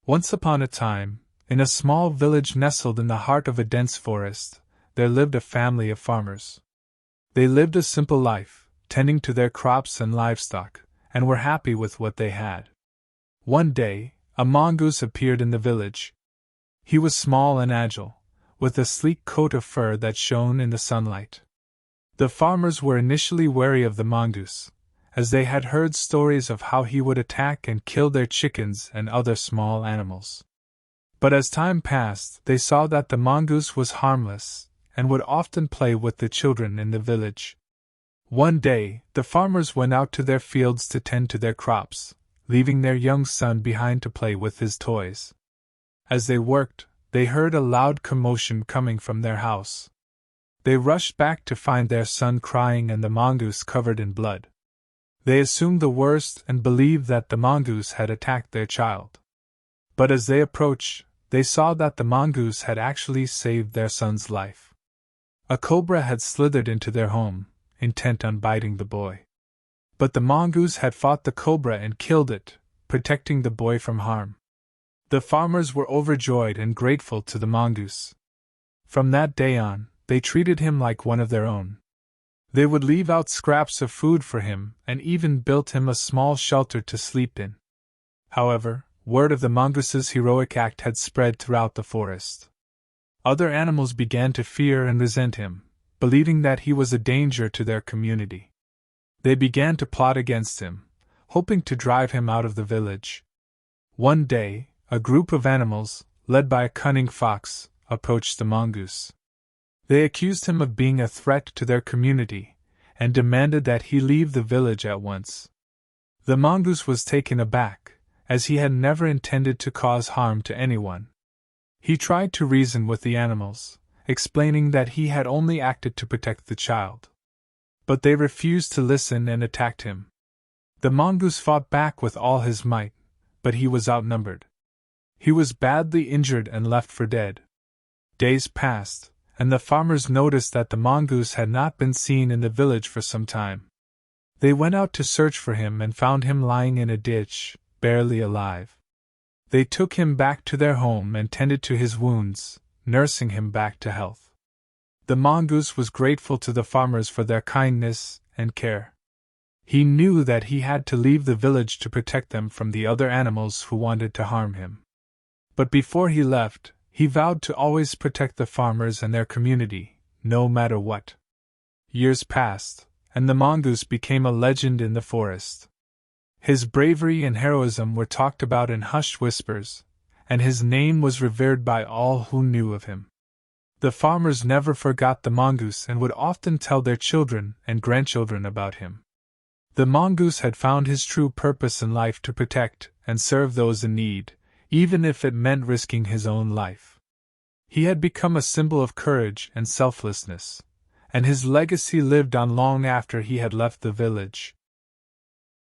Once upon a time, in a small village nestled in the heart of a dense forest, there lived a family of farmers. They lived a simple life, tending to their crops and livestock, and were happy with what they had. One day, a mongoose appeared in the village. He was small and agile, with a sleek coat of fur that shone in the sunlight. The farmers were initially wary of the mongoose, as they had heard stories of how he would attack and kill their chickens and other small animals. But as time passed, they saw that the mongoose was harmless and would often play with the children in the village. One day, the farmers went out to their fields to tend to their crops, leaving their young son behind to play with his toys. As they worked, they heard a loud commotion coming from their house. They rushed back to find their son crying and the mongoose covered in blood. They assumed the worst and believed that the mongoose had attacked their child. But as they approached, they saw that the mongoose had actually saved their son's life. A cobra had slithered into their home, intent on biting the boy. But the mongoose had fought the cobra and killed it, protecting the boy from harm. The farmers were overjoyed and grateful to the mongoose. From that day on, they treated him like one of their own. They would leave out scraps of food for him and even built him a small shelter to sleep in. However, word of the mongoose's heroic act had spread throughout the forest. Other animals began to fear and resent him, believing that he was a danger to their community. They began to plot against him, hoping to drive him out of the village. One day, a group of animals, led by a cunning fox, approached the mongoose. They accused him of being a threat to their community, and demanded that he leave the village at once. The mongoose was taken aback, as he had never intended to cause harm to anyone. He tried to reason with the animals, explaining that he had only acted to protect the child. But they refused to listen and attacked him. The mongoose fought back with all his might, but he was outnumbered. He was badly injured and left for dead. Days passed, and the farmers noticed that the mongoose had not been seen in the village for some time. They went out to search for him and found him lying in a ditch, barely alive. They took him back to their home and tended to his wounds, nursing him back to health. The mongoose was grateful to the farmers for their kindness and care. He knew that he had to leave the village to protect them from the other animals who wanted to harm him. But before he left, he vowed to always protect the farmers and their community, no matter what. Years passed, and the mongoose became a legend in the forest. His bravery and heroism were talked about in hushed whispers, and his name was revered by all who knew of him. The farmers never forgot the mongoose and would often tell their children and grandchildren about him. The mongoose had found his true purpose in life to protect and serve those in need, even if it meant risking his own life. He had become a symbol of courage and selflessness, and his legacy lived on long after he had left the village.